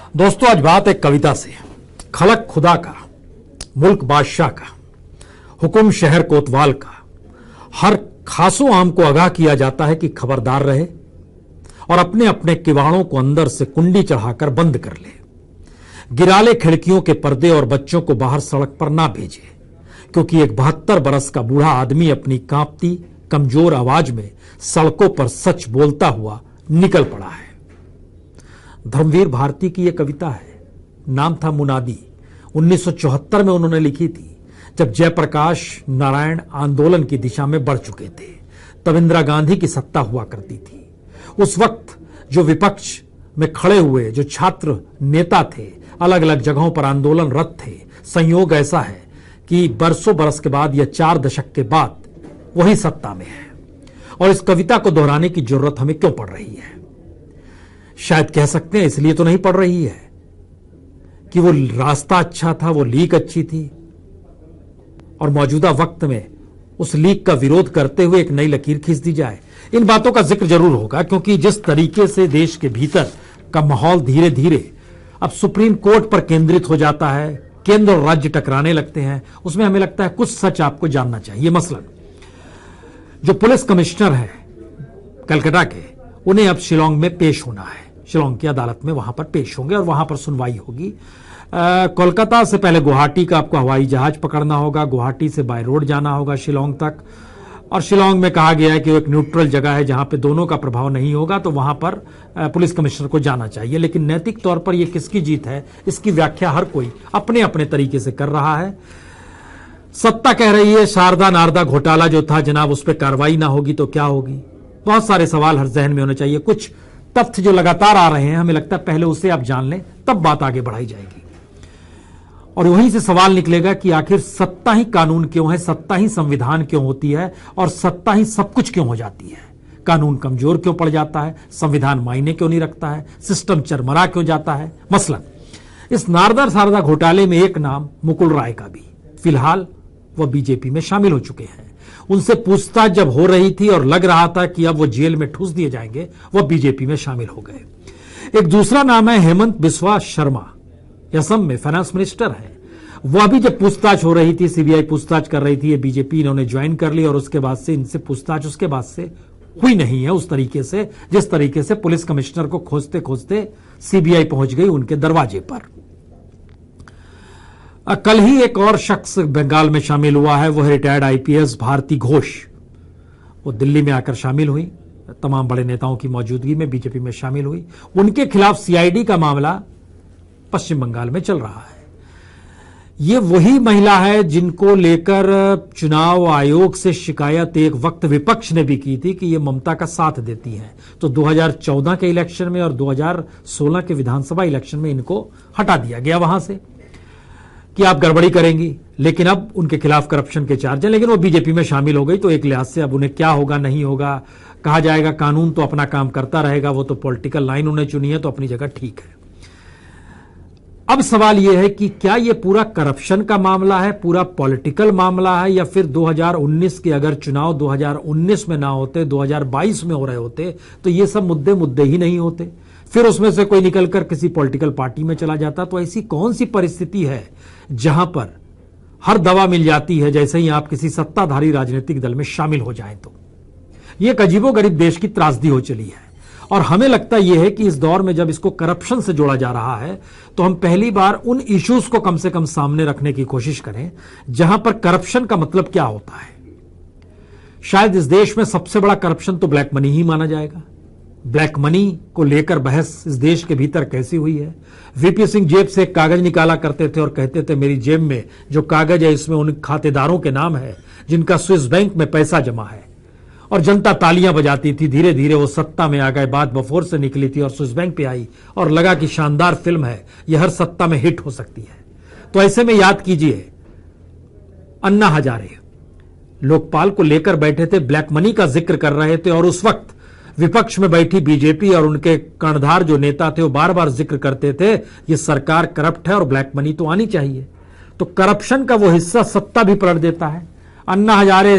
दोस्तों, आज बात एक कविता से। खलक खुदा का, मुल्क बादशाह का, हुकुम शहर कोतवाल का, हर खासो आम को आगाह किया जाता है कि खबरदार रहे और अपने अपने किवाड़ों को अंदर से कुंडी चढ़ाकर बंद कर ले। गिराले खिड़कियों के पर्दे और बच्चों को बाहर सड़क पर ना भेजे, क्योंकि एक 72 बरस का बूढ़ा आदमी अपनी कांपती कमजोर आवाज में सड़कों पर सच बोलता हुआ निकल पड़ा है। धर्मवीर भारती की यह कविता है। नाम था मुनादी। 1974 में उन्होंने लिखी थी, जब जयप्रकाश नारायण आंदोलन की दिशा में बढ़ चुके थे। तब इंदिरा गांधी की सत्ता हुआ करती थी। उस वक्त जो विपक्ष में खड़े हुए जो छात्र नेता थे, अलग अलग जगहों पर आंदोलनरत थे। संयोग ऐसा है कि बरसों बरस के बाद या 4 दशक के बाद वही सत्ता में है। और इस कविता को दोहराने की जरूरत हमें क्यों पड़ रही है? शायद कह सकते हैं इसलिए तो नहीं पड़ रही है कि वो रास्ता अच्छा था, वो लीक अच्छी थी और मौजूदा वक्त में उस लीक का विरोध करते हुए एक नई लकीर खींच दी जाए। इन बातों का जिक्र जरूर होगा, क्योंकि जिस तरीके से देश के भीतर का माहौल धीरे धीरे अब सुप्रीम कोर्ट पर केंद्रित हो जाता है, केंद्र और राज्य टकराने लगते हैं, उसमें हमें लगता है कुछ सच आपको जानना चाहिए। मसलन जो पुलिस कमिश्नर हैं कलकत्ता के, उन्हें अब शिलांग में पेश होना है। शिलांग की अदालत में वहां पर पेश होंगे और वहां पर सुनवाई होगी। कोलकाता से पहले गुवाहाटी का आपको हवाई जहाज पकड़ना होगा, गुवाहाटी से बाय रोड जाना होगा शिलांग तक। और शिलांग में कहा गया है कि वो एक न्यूट्रल जगह है जहां पे दोनों का प्रभाव नहीं होगा, तो वहां पर पुलिस कमिश्नर को जाना चाहिए। लेकिन नैतिक तौर पर यह किसकी जीत है, इसकी व्याख्या हर कोई अपने अपने तरीके से कर रहा है। सत्ता कह रही है शारदा नारदा घोटाला जो था जनाब, उस पर कार्रवाई ना होगी तो क्या होगी। बहुत सारे सवाल हर जहन में होने चाहिए। कुछ तथ्य जो लगातार आ रहे हैं, हमें लगता है पहले उसे आप जान लें, तब बात आगे बढ़ाई जाएगी। और वहीं से सवाल निकलेगा कि आखिर सत्ता ही कानून क्यों है, सत्ता ही संविधान क्यों होती है और सत्ता ही सब कुछ क्यों हो जाती है। कानून कमजोर क्यों पड़ जाता है, संविधान मायने क्यों नहीं रखता है, सिस्टम चरमरा क्यों जाता है। मसलन इस नारदा सारदा घोटाले में एक नाम मुकुल राय का भी, फिलहाल वह बीजेपी में शामिल हो चुके हैं। उनसे पूछताछ जब हो रही थी और लग रहा था कि अब वो जेल में ठूस दिए जाएंगे, वह बीजेपी में शामिल हो गए। एक दूसरा नाम है हेमंत बिस्वा शर्मा, असम में फाइनेंस मिनिस्टर है। वह भी जब पूछताछ हो रही थी, सीबीआई पूछताछ कर रही थी, ये बीजेपी इन्होंने ज्वाइन कर ली और उसके बाद से इनसे पूछताछ उसके बाद से हुई नहीं है उस तरीके से जिस तरीके से पुलिस कमिश्नर को खोजते खोजते सीबीआई पहुंच गई उनके दरवाजे पर। कल ही एक और शख्स बंगाल में शामिल हुआ है, वो है रिटायर्ड आईपीएस भारती घोष। वो दिल्ली में आकर शामिल हुई, तमाम बड़े नेताओं की मौजूदगी में बीजेपी में शामिल हुई। उनके खिलाफ सीआईडी का मामला पश्चिम बंगाल में चल रहा है। ये वही महिला है जिनको लेकर चुनाव आयोग से शिकायत एक वक्त विपक्ष ने भी की थी कि ये ममता का साथ देती है। तो 2014 के इलेक्शन में और 2016 के विधानसभा इलेक्शन में इनको हटा दिया गया वहां से कि आप गड़बड़ी करेंगी। लेकिन अब उनके खिलाफ करप्शन के चार्ज हैं, लेकिन वो बीजेपी में शामिल हो गई। तो एक लिहाज से अब उन्हें क्या होगा नहीं होगा कहा जाएगा, कानून तो अपना काम करता रहेगा, वो तो पॉलिटिकल लाइन उन्हें चुनी है तो अपनी जगह ठीक है। अब सवाल यह है कि क्या यह पूरा करप्शन का मामला है, पूरा पॉलिटिकल मामला है, या फिर 2019 के अगर चुनाव 2019 में ना होते, 2022 में हो रहे होते, तो ये सब मुद्दे ही नहीं होते। फिर उसमें से कोई निकलकर किसी पॉलिटिकल पार्टी में चला जाता। तो ऐसी कौन सी परिस्थिति है जहां पर हर दवा मिल जाती है जैसे ही आप किसी सत्ताधारी राजनीतिक दल में शामिल हो जाएं। तो यह एक अजीबोगरीब देश की त्रासदी हो चली है। और हमें लगता यह है कि इस दौर में जब इसको करप्शन से जोड़ा जा रहा है, तो हम पहली बार उन इश्यूज को कम से कम सामने रखने की कोशिश करें जहां पर करप्शन का मतलब क्या होता है। शायद इस देश में सबसे बड़ा करप्शन तो ब्लैक मनी ही माना जाएगा। ब्लैक मनी को लेकर बहस इस देश के भीतर कैसी हुई है। वीपी सिंह जेब से एक कागज निकाला करते थे और कहते थे मेरी जेब में जो कागज है इसमें उन खातेदारों के नाम है जिनका स्विस बैंक में पैसा जमा है, और जनता तालियां बजाती थी। धीरे धीरे वो सत्ता में आ गए, बात बफोर से निकली थी और स्विस बैंक पे आई और लगा कि शानदार फिल्म है, यह हर सत्ता में हिट हो सकती है। तो ऐसे में याद कीजिए अन्ना हजारे लोकपाल को लेकर बैठे थे, ब्लैक मनी का जिक्र कर रहे थे, और उस वक्त विपक्ष में बैठी बीजेपी और उनके कर्णधार जो नेता थे वो बार बार जिक्र करते थे ये सरकार करप्ट है और ब्लैक मनी तो आनी चाहिए। तो करप्शन का वो हिस्सा सत्ता भी पलट देता है। अन्ना हजारे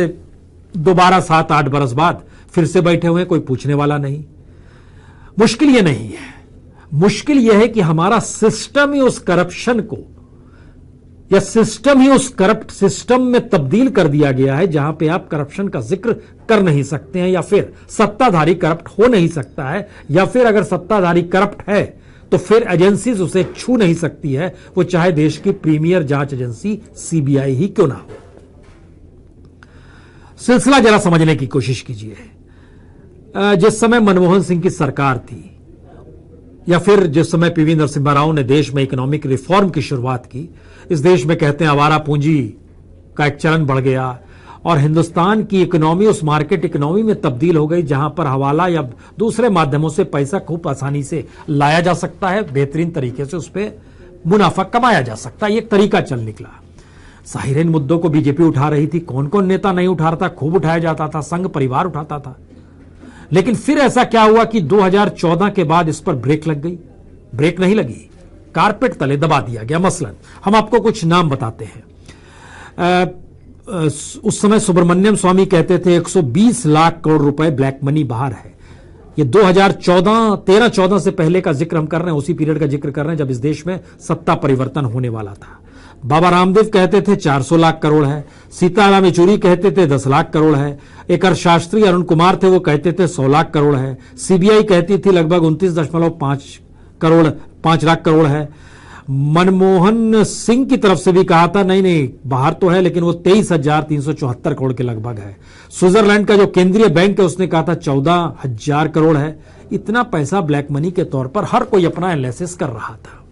दोबारा 7-8 बरस बाद फिर से बैठे हुए, कोई पूछने वाला नहीं। मुश्किल ये नहीं है, मुश्किल यह है कि हमारा सिस्टम ही उस करप्शन को या सिस्टम ही उस करप्ट सिस्टम में तब्दील कर दिया गया है जहां पे आप करप्शन का जिक्र कर नहीं सकते हैं, या फिर सत्ताधारी करप्ट हो नहीं सकता है, या फिर अगर सत्ताधारी करप्ट है तो फिर एजेंसीज उसे छू नहीं सकती है, वो चाहे देश की प्रीमियर जांच एजेंसी सीबीआई ही क्यों ना हो। सिलसिला जरा समझने की कोशिश कीजिए। जिस समय मनमोहन सिंह की सरकार थी, या फिर जिस समय पीवी नरसिम्हा राव ने देश में इकोनॉमिक रिफॉर्म की शुरुआत की, इस देश में कहते हैं आवारा पूंजी का एक चलन बढ़ गया और हिंदुस्तान की इकोनॉमी उस मार्केट इकोनॉमी में तब्दील हो गई जहां पर हवाला या दूसरे माध्यमों से पैसा खूब आसानी से लाया जा सकता है, बेहतरीन तरीके से उस पर मुनाफा कमाया जा सकता है। एक तरीका चल निकला। जाहिर इन मुद्दों को बीजेपी उठा रही थी, कौन कौन नेता नहीं उठा रहा था, खूब उठाया जाता था, संघ परिवार उठाता था। लेकिन फिर ऐसा क्या हुआ कि 2014 के बाद इस पर ब्रेक लग गई। ब्रेक नहीं लगी, कारपेट तले दबा दिया गया। मसलन हम आपको कुछ नाम बताते हैं। उस समय सुब्रमण्यम स्वामी कहते थे 120 लाख करोड़ रुपए ब्लैक मनी बाहर है। ये 2013-14 से पहले का जिक्र हम कर रहे हैं, उसी पीरियड का जिक्र कर रहे हैं जब इस देश में सत्ता परिवर्तन होने वाला था। बाबा रामदेव कहते थे 400 लाख करोड़ है। सीताराम येचुरी कहते थे 10 लाख करोड़ है। एक अर्थशास्त्री अरुण कुमार थे, वो कहते थे 100 लाख करोड़ है। सीबीआई कहती थी लगभग 29.5 लाख करोड़ है। मनमोहन सिंह की तरफ से भी कहा था नहीं बाहर तो है, लेकिन वो 23,374 करोड़ के लगभग है। स्विट्जरलैंड का जो केंद्रीय बैंक है उसने कहा था 14,000 करोड़ है। इतना पैसा ब्लैक मनी के तौर पर हर कोई अपना एनालिसिस कर रहा था।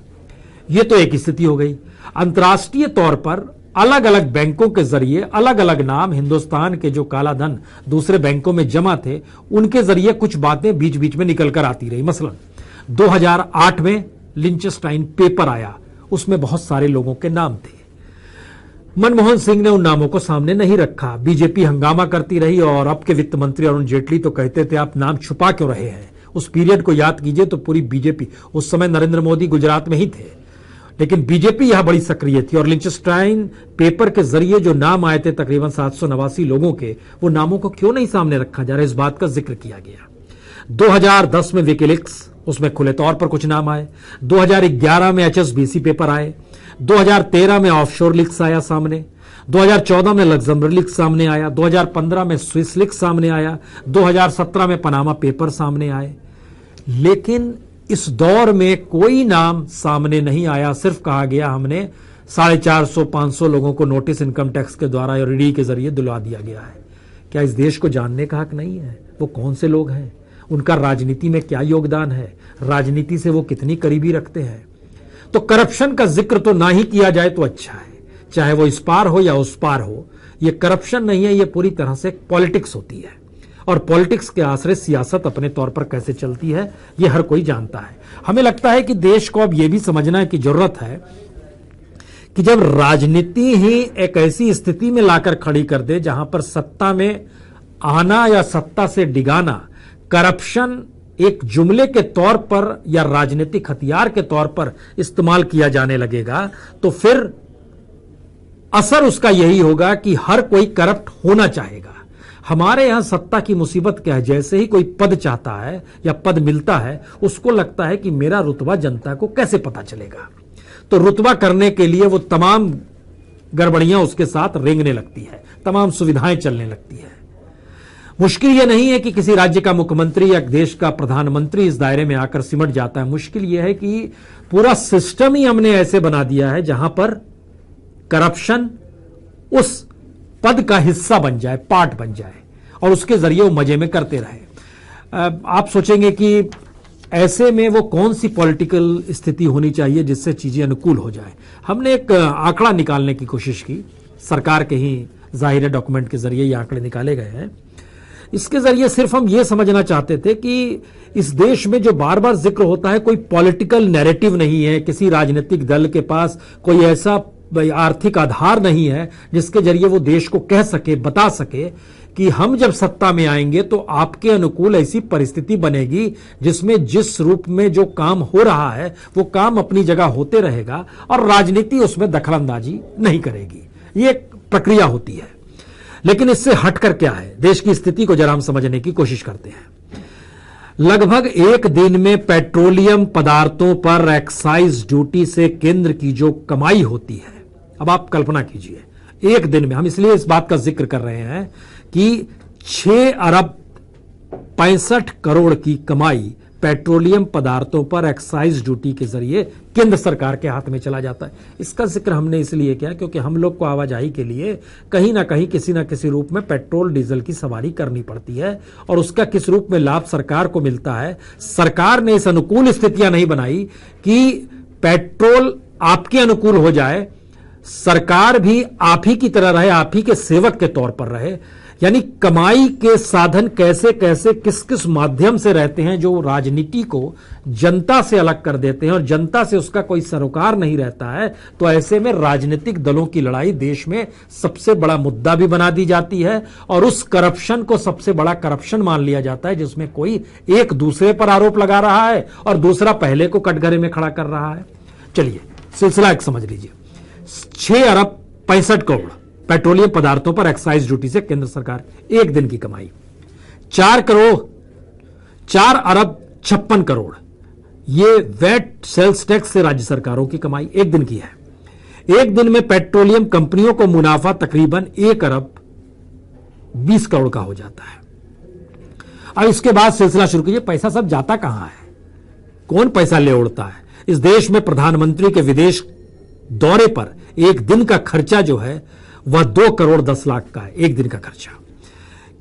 यह तो एक स्थिति हो गई। अंतर्राष्ट्रीय तौर पर अलग अलग बैंकों के जरिए अलग अलग नाम, हिंदुस्तान के जो काला धन दूसरे बैंकों में जमा थे उनके जरिए कुछ बातें बीच बीच में निकल कर आती रही। मसलन 2008 में लिंचस्टाइन पेपर आया, उसमें बहुत सारे लोगों के नाम थे। मनमोहन सिंह ने उन नामों को सामने नहीं रखा। बीजेपी हंगामा करती रही और अब के वित्त मंत्री अरुण जेटली तो कहते थे आप नाम छुपा क्यों रहे हैं। उस पीरियड को याद कीजिए तो पूरी बीजेपी, उस समय नरेंद्र मोदी गुजरात में ही थे, लेकिन बीजेपी यहां बड़ी सक्रिय थी और लिंचस्टाइन पेपर के जरिए जो नाम आए थे तकरीबन 789 लोगों के, वो नामों को क्यों नहीं सामने रखा जा रहा, इस बात का जिक्र किया गया। 2010 में विकिलीक्स, उसमें खुले तौर पर कुछ नाम आए। 2011 में HSBC पेपर आए। 2013 में ऑफशोर लीक्स आया सामने। 2014 में लग्जमबर्ग लीक्स सामने आया। 2015 में स्विस लीक्स सामने आया। 2017 में पनामा पेपर सामने आए। लेकिन इस दौर में कोई नाम सामने नहीं आया। सिर्फ कहा गया हमने 450-500 लोगों को नोटिस इनकम टैक्स के द्वारा या ईडी के जरिए दिलवा दिया गया है। क्या इस देश को जानने का हक नहीं है वो कौन से लोग हैं, उनका राजनीति में क्या योगदान है, राजनीति से वो कितनी करीबी रखते हैं। तो करप्शन का जिक्र तो ना ही किया जाए तो अच्छा है, चाहे वो इस पार हो या उस पार हो। ये करप्शन नहीं है, ये पूरी तरह से पॉलिटिक्स होती है और पॉलिटिक्स के आश्रय सियासत अपने तौर पर कैसे चलती है ये हर कोई जानता है। हमें लगता है कि देश को अब यह भी समझना की जरूरत है कि जब राजनीति ही एक ऐसी स्थिति में लाकर खड़ी कर दे जहां पर सत्ता में आना या सत्ता से डिगाना करप्शन एक जुमले के तौर पर या राजनीतिक हथियार के तौर पर इस्तेमाल किया जाने लगेगा, तो फिर असर उसका यही होगा कि हर कोई करप्ट होना चाहेगा। हमारे यहां सत्ता की मुसीबत क्या है, जैसे ही कोई पद चाहता है या पद मिलता है उसको लगता है कि मेरा रुतबा जनता को कैसे पता चलेगा, तो रुतबा करने के लिए वो तमाम गड़बड़ियां उसके साथ रेंगने लगती है, तमाम सुविधाएं चलने लगती है। मुश्किल यह नहीं है कि किसी राज्य का मुख्यमंत्री या देश का प्रधानमंत्री इस दायरे में आकर सिमट जाता है। मुश्किल यह है कि पूरा सिस्टम ही हमने ऐसे बना दिया है जहां पर करप्शन उस पद का हिस्सा बन जाए, पार्ट बन जाए और उसके जरिए वो मजे में करते रहे। आप सोचेंगे कि ऐसे में वो कौन सी पॉलिटिकल स्थिति होनी चाहिए जिससे चीजें अनुकूल हो जाए। हमने एक आंकड़ा निकालने की कोशिश की, सरकार के ही जाहिर डॉक्यूमेंट के जरिए ये आंकड़े निकाले गए हैं। इसके जरिए सिर्फ हम ये समझना चाहते थे कि इस देश में जो बार बार जिक्र होता है कोई पॉलिटिकल नैरेटिव नहीं है, किसी राजनीतिक दल के पास कोई ऐसा आर्थिक आधार नहीं है जिसके जरिए वो देश को कह सके, बता सके कि हम जब सत्ता में आएंगे तो आपके अनुकूल ऐसी परिस्थिति बनेगी जिसमें जिस रूप में जो काम हो रहा है वो काम अपनी जगह होते रहेगा और राजनीति उसमें दखलंदाजी नहीं करेगी। ये एक प्रक्रिया होती है। लेकिन इससे हटकर क्या है, देश की स्थिति को जरा हम समझने की कोशिश करते हैं। लगभग एक दिन में पेट्रोलियम पदार्थों पर एक्साइज ड्यूटी से केंद्र की जो कमाई होती है, अब आप कल्पना कीजिए एक दिन में, हम इसलिए इस बात का जिक्र कर रहे हैं कि 6 अरब 65 करोड़ की कमाई पेट्रोलियम पदार्थों पर एक्साइज ड्यूटी के जरिए केंद्र सरकार के हाथ में चला जाता है। इसका जिक्र हमने इसलिए किया क्योंकि हम लोग को आवाजाही के लिए कहीं ना कहीं किसी ना किसी रूप में पेट्रोल डीजल की सवारी करनी पड़ती है और उसका किस रूप में लाभ सरकार को मिलता है। सरकार ने इस अनुकूल स्थितियां नहीं बनाई कि पेट्रोल आपके अनुकूल हो जाए, सरकार भी आप ही की तरह रहे, आप ही के सेवक के तौर पर रहे। यानी कमाई के साधन कैसे कैसे किस किस माध्यम से रहते हैं जो राजनीति को जनता से अलग कर देते हैं और जनता से उसका कोई सरोकार नहीं रहता है। तो ऐसे में राजनीतिक दलों की लड़ाई देश में सबसे बड़ा मुद्दा भी बना दी जाती है और उस करप्शन को सबसे बड़ा करप्शन मान लिया जाता है जिसमें कोई एक दूसरे पर आरोप लगा रहा है और दूसरा पहले को कटघरे में खड़ा कर रहा है। चलिए सिलसिला एक समझ लीजिए। 6 अरब 65 करोड़ पेट्रोलियम पदार्थों पर एक्साइज ड्यूटी से केंद्र सरकार एक दिन की कमाई, 4 अरब 56 करोड़ ये वैट सेल्स टैक्स से राज्य सरकारों की कमाई एक दिन की है। एक दिन में पेट्रोलियम कंपनियों को मुनाफा तकरीबन 1 अरब 20 करोड़ का हो जाता है। अब इसके बाद सिलसिला शुरू कीजिए, पैसा सब जाता कहां है, कौन पैसा ले उड़ता है। इस देश में प्रधानमंत्री के विदेश दौरे पर एक दिन का खर्चा जो है वह 2 करोड़ 10 लाख का है, एक दिन का खर्चा।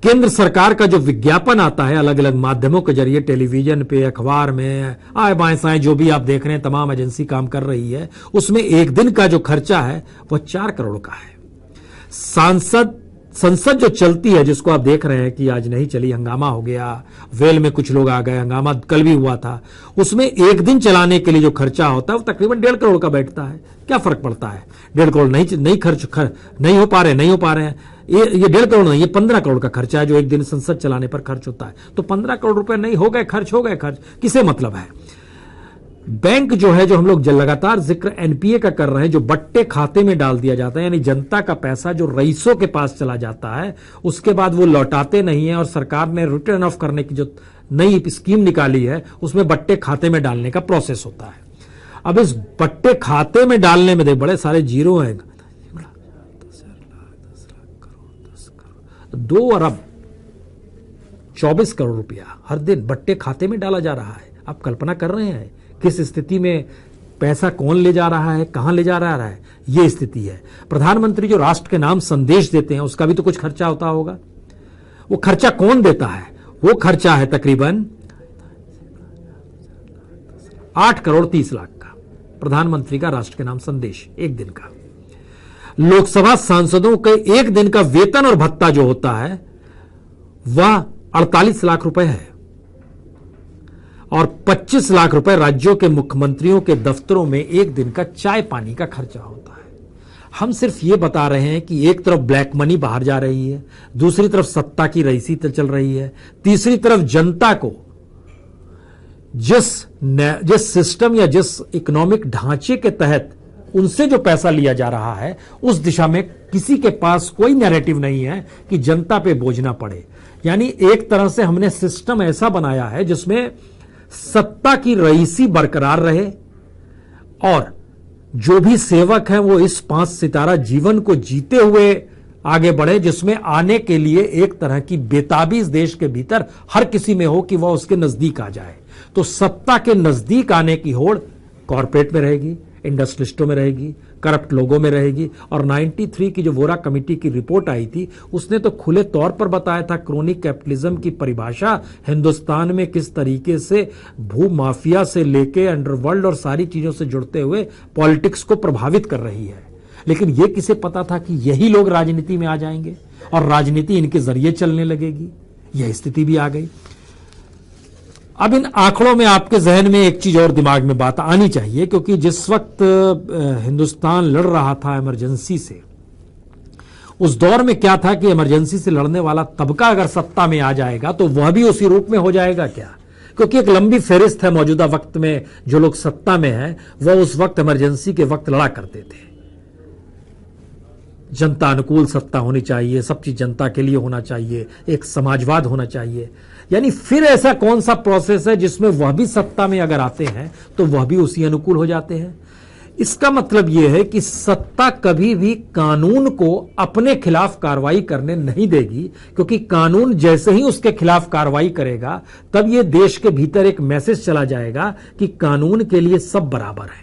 केंद्र सरकार का जो विज्ञापन आता है अलग अलग माध्यमों के जरिए, टेलीविजन पे, अखबार में, आए बाएं साएं जो भी आप देख रहे हैं, तमाम एजेंसी काम कर रही है, उसमें एक दिन का जो खर्चा है वह 4 करोड़ का है। संसद जो चलती है, जिसको आप देख रहे हैं कि आज नहीं चली, हंगामा हो गया, वेल में कुछ लोग आ गए, हंगामा कल भी हुआ था, उसमें एक दिन चलाने के लिए जो खर्चा होता है वो तकरीबन 1.5 करोड़ का बैठता है। क्या फर्क पड़ता है, 1.5 करोड़ नहीं खर्च नहीं हो पा रहे हैं। ये 1.5 करोड़ नहीं, ये 15 करोड़ का खर्चा है जो एक दिन संसद चलाने पर खर्च होता है। तो 15 करोड़ रुपए नहीं हो गए खर्च, किसे मतलब है। बैंक जो है, जो हम लोग लगातार जिक्र एनपीए का कर रहे हैं, जो बट्टे खाते में डाल दिया जाता है, यानी जनता का पैसा जो रईसों के पास चला जाता है, उसके बाद वो लौटाते नहीं है और सरकार ने रिटर्न ऑफ करने की जो नई स्कीम निकाली है उसमें बट्टे खाते में डालने का प्रोसेस होता है। अब इस बट्टे खाते में डालने में बड़े सारे जीरो हैं, 2 अरब 24 करोड़ रुपया हर दिन बट्टे खाते में डाला जा रहा है। आप कल्पना कर रहे हैं किस स्थिति में पैसा कौन ले जा रहा है, कहां ले जा रहा है, यह स्थिति है। प्रधानमंत्री जो राष्ट्र के नाम संदेश देते हैं उसका भी तो कुछ खर्चा होता होगा। वो खर्चा कौन देता है? वो खर्चा है तकरीबन 8 करोड़ 30 लाख का, प्रधानमंत्री का राष्ट्र के नाम संदेश एक दिन का। लोकसभा सांसदों के एक दिन का वेतन और भत्ता जो होता है वह 48 लाख रुपए है और 25 लाख रुपए राज्यों के मुख्यमंत्रियों के दफ्तरों में एक दिन का चाय पानी का खर्चा होता है। हम सिर्फ ये बता रहे हैं कि एक तरफ ब्लैक मनी बाहर जा रही है, दूसरी तरफ सत्ता की रईसी चल रही है, तीसरी तरफ जनता को जिस सिस्टम या जिस इकोनॉमिक ढांचे के तहत उनसे जो पैसा लिया जा रहा है उस दिशा में किसी के पास कोई नैरेटिव नहीं है कि जनता पे बोझ ना पड़े। यानी एक तरह से हमने सिस्टम ऐसा बनाया है जिसमें सत्ता की रईसी बरकरार रहे और जो भी सेवक हैं वो इस 5 सितारा जीवन को जीते हुए आगे बढ़े, जिसमें आने के लिए एक तरह की बेताबी इस देश के भीतर हर किसी में हो कि वह उसके नजदीक आ जाए। तो सत्ता के नजदीक आने की होड़ कॉर्पोरेट में रहेगी, इंडस्ट्रिस्टों में रहेगी, करप्ट लोगों में रहेगी। और 93 की जो वोरा कमेटी की रिपोर्ट आई थी उसने तो खुले तौर पर बताया था क्रोनिक कैपिटलिज्म की परिभाषा हिंदुस्तान में किस तरीके से भू माफिया से लेके अंडरवर्ल्ड और सारी चीजों से जुड़ते हुए पॉलिटिक्स को प्रभावित कर रही है। लेकिन यह किसे पता था कि यही लोग राजनीति में आ जाएंगे और राजनीति इनके जरिए चलने लगेगी। यह स्थिति भी आ गई। अब इन आंकड़ों में आपके जहन में एक चीज और दिमाग में बात आनी चाहिए, क्योंकि जिस वक्त हिंदुस्तान लड़ रहा था इमरजेंसी से, उस दौर में क्या था कि इमरजेंसी से लड़ने वाला तबका अगर सत्ता में आ जाएगा तो वह भी उसी रूप में हो जाएगा क्या? क्योंकि एक लंबी फेरिस्त है मौजूदा वक्त में, जो लोग सत्ता में हैं वह उस वक्त इमरजेंसी के वक्त लड़ा करते थे। जनता अनुकूल सत्ता होनी चाहिए, सब चीज जनता के लिए होना चाहिए, एक समाजवाद होना चाहिए। यानी फिर ऐसा कौन सा प्रोसेस है जिसमें वह भी सत्ता में अगर आते हैं तो वह भी उसी अनुकूल हो जाते हैं? इसका मतलब यह है कि सत्ता कभी भी कानून को अपने खिलाफ कार्रवाई करने नहीं देगी, क्योंकि कानून जैसे ही उसके खिलाफ कार्रवाई करेगा तब यह देश के भीतर एक मैसेज चला जाएगा कि कानून के लिए सब बराबर है।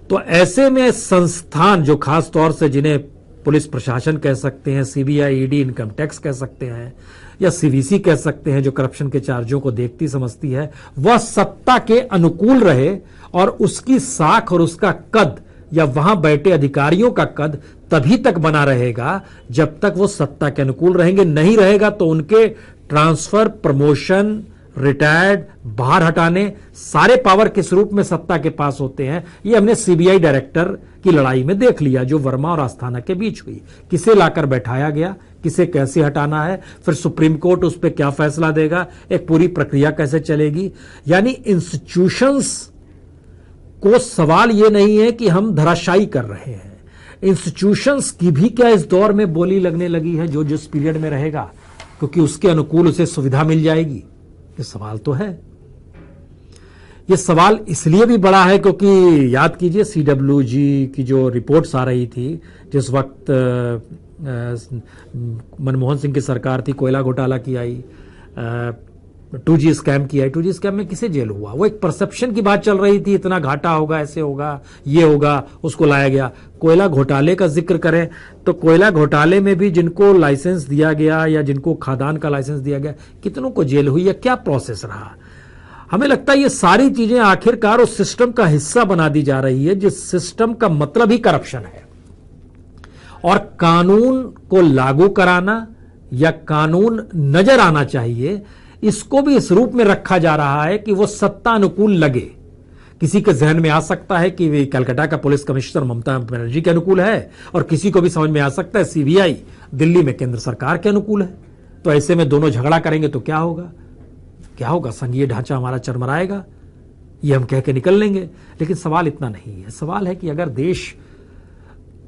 तो ऐसे में संस्थान जो खास तौर से जिन्हें पुलिस प्रशासन कह सकते हैं, सीबीआई, ईडी, इनकम टैक्स कह सकते हैं, या सीवीसी कह सकते हैं, जो करप्शन के चार्जों को देखती समझती है, वह सत्ता के अनुकूल रहे और उसकी साख और उसका कद या वहां बैठे अधिकारियों का कद तभी तक बना रहेगा जब तक वो सत्ता के अनुकूल रहेंगे। नहीं रहेगा तो उनके ट्रांसफर, प्रमोशन, रिटायर्ड, बाहर हटाने सारे पावर किस रूप में सत्ता के पास होते हैं, ये हमने सीबीआई डायरेक्टर की लड़ाई में देख लिया, जो वर्मा और अस्थाना के बीच हुई। किसे लाकर बैठाया गया, किसे कैसे हटाना है, फिर सुप्रीम कोर्ट उस पर क्या फैसला देगा, एक पूरी प्रक्रिया कैसे चलेगी। यानी इंस्टीट्यूशंस को सवाल यह नहीं है कि हम धराशायी कर रहे हैं, इंस्टीट्यूशंस की भी क्या इस दौर में बोली लगने लगी है जो जिस पीरियड में रहेगा, क्योंकि उसके अनुकूल उसे सुविधा मिल जाएगी। ये सवाल तो है। ये सवाल इसलिए भी बड़ा है क्योंकि याद कीजिए सीडब्ल्यूजी की जो रिपोर्ट्स आ रही थी जिस वक्त मनमोहन सिंह की सरकार थी, कोयला घोटाला की आई, 2G स्कैम की आई। 2G स्कैम में किसे जेल हुआ? वो एक परसेप्शन की बात चल रही थी, इतना घाटा होगा, ऐसे होगा, ये होगा, उसको लाया गया। कोयला घोटाले का जिक्र करें तो कोयला घोटाले में भी जिनको लाइसेंस दिया गया या जिनको खादान का लाइसेंस दिया गया, कितनों को जेल हुई या क्या प्रोसेस रहा? हमें लगता है ये सारी चीजें आखिरकार उस सिस्टम का हिस्सा बना दी जा रही है जिस सिस्टम का मतलब ही करप्शन है। और कानून को लागू कराना या कानून नजर आना चाहिए, इसको भी इस रूप में रखा जा रहा है कि वो सत्ता अनुकूल लगे। किसी के जहन में आ सकता है कि कलकत्ता का पुलिस कमिश्नर ममता बनर्जी के अनुकूल है, और किसी को भी समझ में आ सकता है सीबीआई दिल्ली में केंद्र सरकार के अनुकूल है। तो ऐसे में दोनों झगड़ा करेंगे तो क्या होगा? क्या होगा? संघीय ढांचा हमारा चरमराएगा, ये हम कह के निकल लेंगे। लेकिन सवाल इतना नहीं है। सवाल है कि अगर देश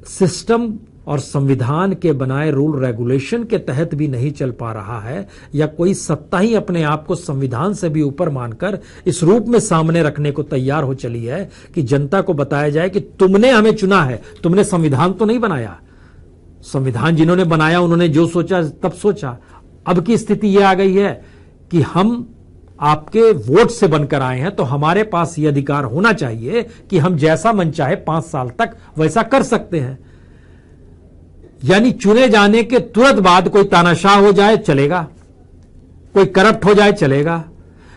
सिस्टम और संविधान के बनाए रूल रेगुलेशन के तहत भी नहीं चल पा रहा है, या कोई सत्ता ही अपने आप को संविधान से भी ऊपर मानकर इस रूप में सामने रखने को तैयार हो चली है कि जनता को बताया जाए कि तुमने हमें चुना है, तुमने संविधान तो नहीं बनाया। संविधान जिन्होंने बनाया उन्होंने जो सोचा तब सोचा। अब की स्थिति यह आ गई है कि हम आपके वोट से बनकर आए हैं, तो हमारे पास यह अधिकार होना चाहिए कि हम जैसा मन चाहे 5 साल तक वैसा कर सकते हैं। यानी चुने जाने के तुरंत बाद कोई तानाशाह हो जाए चलेगा, कोई करप्ट हो जाए चलेगा,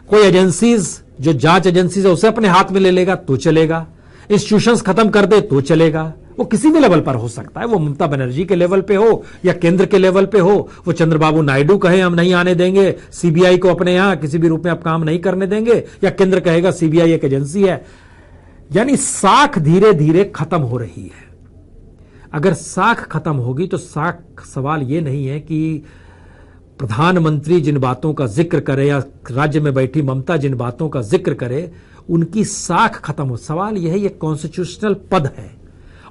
कोई एजेंसीज जो जांच एजेंसीज है उसे अपने हाथ में ले लेगा तो चलेगा, इंस्टीट्यूशंस खत्म कर दे तो चलेगा। वो किसी भी लेवल पर हो सकता है, वो ममता बनर्जी के लेवल पे हो या केंद्र के लेवल पे हो। वो चंद्रबाबू नायडू कहे हम नहीं आने देंगे सीबीआई को, अपने यहां किसी भी रूप में आप काम नहीं करने देंगे, या केंद्र कहेगा सीबीआई एक एजेंसी है। यानी साख धीरे धीरे खत्म हो रही है। अगर साख खत्म होगी तो सवाल यह नहीं है कि प्रधानमंत्री जिन बातों का जिक्र करे या राज्य में बैठी ममता जिन बातों का जिक्र करे उनकी साख खत्म हो। सवाल यह है, ये कॉन्स्टिट्यूशनल पद है,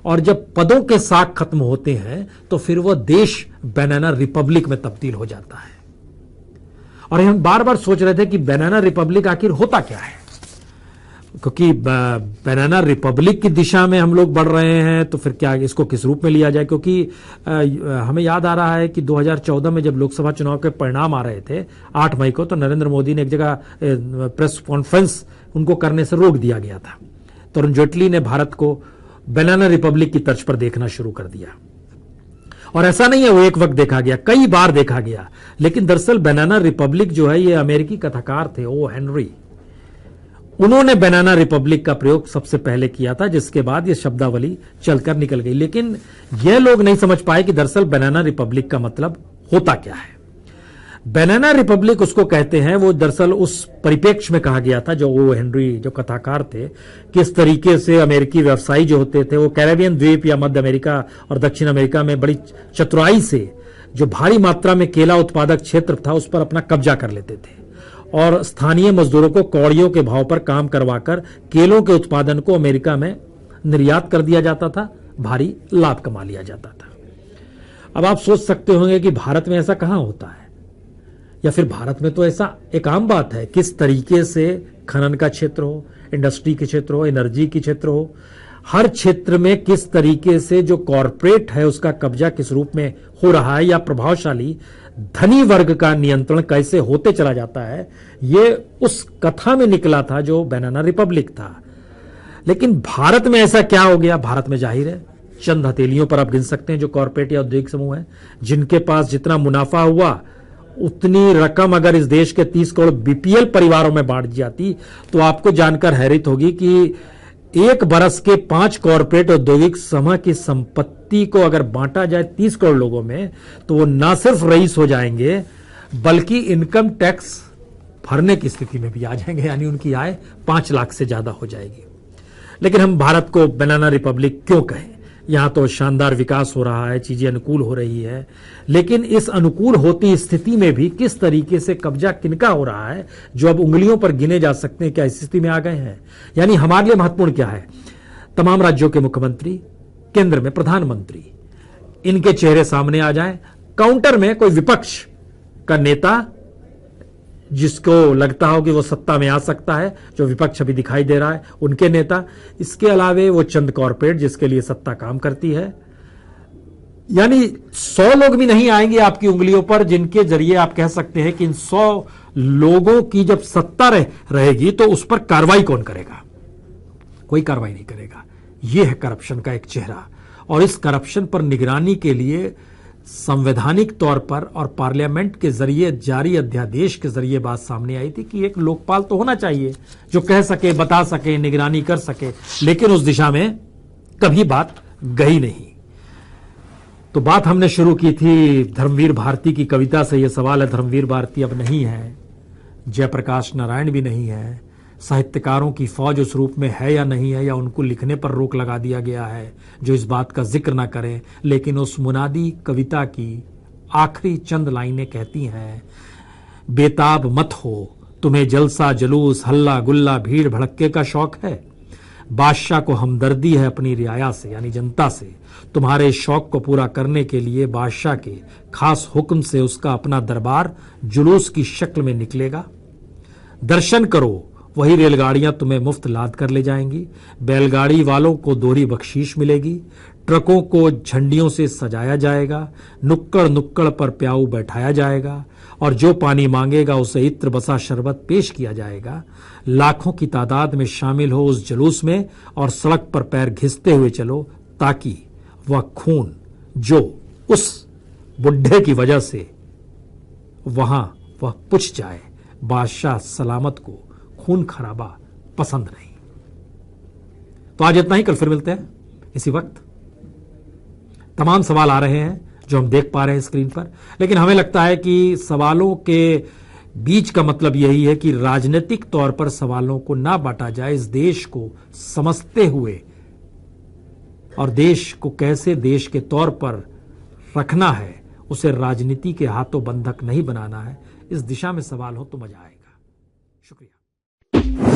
और जब पदों के साख खत्म होते हैं तो फिर वह देश बनाना रिपब्लिक में तब्दील हो जाता है। और हम बार बार सोच रहे थे कि बनाना रिपब्लिक आखिर होता क्या है, क्योंकि बनाना रिपब्लिक की दिशा में हम लोग बढ़ रहे हैं, तो फिर क्या इसको किस रूप में लिया जाए? क्योंकि हमें याद आ रहा है कि 2014 में जब लोकसभा चुनाव के परिणाम आ रहे थे 8 मई को, तो नरेंद्र मोदी ने एक जगह प्रेस कॉन्फ्रेंस उनको करने से रोक दिया गया था। तो अरुण जेटली ने भारत को बनाना रिपब्लिक की तर्ज पर देखना शुरू कर दिया। और ऐसा नहीं है वो एक वक्त देखा गया, कई बार देखा गया। लेकिन दरअसल बनाना रिपब्लिक जो है, ये अमेरिकी कथाकार थे ओ हेनरी, उन्होंने बनाना रिपब्लिक का प्रयोग सबसे पहले किया था, जिसके बाद यह शब्दावली चलकर निकल गई। लेकिन यह लोग नहीं समझ पाए कि दरअसल बनाना रिपब्लिक का मतलब होता क्या है। बनाना रिपब्लिक उसको कहते हैं, वो दरअसल उस परिप्रेक्ष्य में कहा गया था जो ओ हेनरी जो कथाकार थे, किस तरीके से अमेरिकी व्यवसायी जो होते थे वो कैरेबियन द्वीप या मध्य अमेरिका और दक्षिण अमेरिका में बड़ी चतुराई से जो भारी मात्रा में केला उत्पादक क्षेत्र था उस पर अपना कब्जा कर लेते थे, और स्थानीय मजदूरों को कौड़ियों के भाव पर काम करवाकर केलों के उत्पादन को अमेरिका में निर्यात कर दिया जाता था, भारी लाभ कमा लिया जाता था। अब आप सोच सकते होंगे कि भारत में ऐसा कहां होता है, या फिर भारत में तो ऐसा एक आम बात है। किस तरीके से खनन का क्षेत्र हो, इंडस्ट्री के क्षेत्र हो, एनर्जी के क्षेत्र हो, हर क्षेत्र में किस तरीके से जो कॉरपोरेट है उसका कब्जा किस रूप में हो रहा है, या प्रभावशाली धनी वर्ग का नियंत्रण कैसे होते चला जाता है, ये उस कथा में निकला था जो बनाना रिपब्लिक था। लेकिन भारत में ऐसा क्या हो गया? भारत में जाहिर है चंद हथेलियों पर आप गिन सकते हैं जो कॉरपोरेट या औद्योगिक समूह है, जिनके पास जितना मुनाफा हुआ उतनी रकम अगर इस देश के 30 करोड़ बीपीएल परिवारों में बांट जाती तो आपको जानकर हैरत होगी कि एक बरस के 5 कॉरपोरेट औद्योगिक समूह की संपत्ति को अगर बांटा जाए 30 करोड़ लोगों में तो वो ना सिर्फ रईस हो जाएंगे बल्कि इनकम टैक्स भरने की स्थिति में भी आ जाएंगे, यानी उनकी आय 5 लाख से ज्यादा हो जाएगी। लेकिन हम भारत को बनाना रिपब्लिक क्यों कहें? यहां तो शानदार विकास हो रहा है, चीजें अनुकूल हो रही है, लेकिन इस अनुकूल होती स्थिति में भी किस तरीके से कब्जा किनका हो रहा है जो अब उंगलियों पर गिने जा सकते हैं, क्या इस स्थिति में आ गए हैं? यानी हमारे लिए महत्वपूर्ण क्या है? तमाम राज्यों के मुख्यमंत्री, केंद्र में प्रधानमंत्री, इनके चेहरे सामने आ जाएं, काउंटर में कोई विपक्ष का नेता जिसको लगता हो कि वो सत्ता में आ सकता है, जो विपक्ष अभी दिखाई दे रहा है, उनके नेता, इसके अलावे वो चंद कॉरपोरेट जिसके लिए सत्ता काम करती है। यानी 100 लोग भी नहीं आएंगे आपकी उंगलियों पर जिनके जरिए आप कह सकते हैं कि इन 100 लोगों की जब सत्ता रहेगी तो उस पर कार्रवाई कौन करेगा? कोई कार्रवाई नहीं करेगा। यह है करप्शन का एक चेहरा, और इस करप्शन पर निगरानी के लिए संवैधानिक तौर पर और पार्लियामेंट के जरिए जारी अध्यादेश के जरिए बात सामने आई थी कि एक लोकपाल तो होना चाहिए जो कह सके, बता सके, निगरानी कर सके, लेकिन उस दिशा में कभी बात गई नहीं। तो बात हमने शुरू की थी धर्मवीर भारती की कविता से। यह सवाल है, धर्मवीर भारती अब नहीं है, जयप्रकाश नारायण भी नहीं है, साहित्यकारों की फौज उस रूप में है या नहीं है, या उनको लिखने पर रोक लगा दिया गया है जो इस बात का जिक्र ना करें। लेकिन उस मुनादी कविता की आखिरी चंद लाइनें कहती हैं, बेताब मत हो, तुम्हें जलसा जुलूस हल्ला गुल्ला भीड़ भड़क्के का शौक है, बादशाह को हमदर्दी है अपनी रियाया से, यानी जनता से। तुम्हारे शौक को पूरा करने के लिए बादशाह के खास हुक्म से उसका अपना दरबार जुलूस की शक्ल में निकलेगा। दर्शन करो, वही रेलगाड़ियां तुम्हें मुफ्त लाद कर ले जाएंगी, बैलगाड़ी वालों को दोहरी बख्शीश मिलेगी, ट्रकों को झंडियों से सजाया जाएगा, नुक्कड़ नुक्कड़ पर प्याऊ बैठाया जाएगा, और जो पानी मांगेगा उसे इत्र बसा शरबत पेश किया जाएगा। लाखों की तादाद में शामिल हो उस जुलूस में और सड़क पर पैर घिसते हुए चलो, ताकि वह खून जो उस बुढ़े की वजह से वहां वह पुछ जाए, बादशाह सलामत को खून खराबा पसंद नहीं। तो आज इतना ही, कल फिर मिलते हैं इसी वक्त। तमाम सवाल आ रहे हैं जो हम देख पा रहे हैं स्क्रीन पर, लेकिन हमें लगता है कि सवालों के बीच का मतलब यही है कि राजनीतिक तौर पर सवालों को ना बांटा जाए, इस देश को समझते हुए, और देश को कैसे देश के तौर पर रखना है, उसे राजनीति के हाथों बंधक नहीं बनाना है। इस दिशा में सवाल हो तो मजा आएगा। शुक्रिया।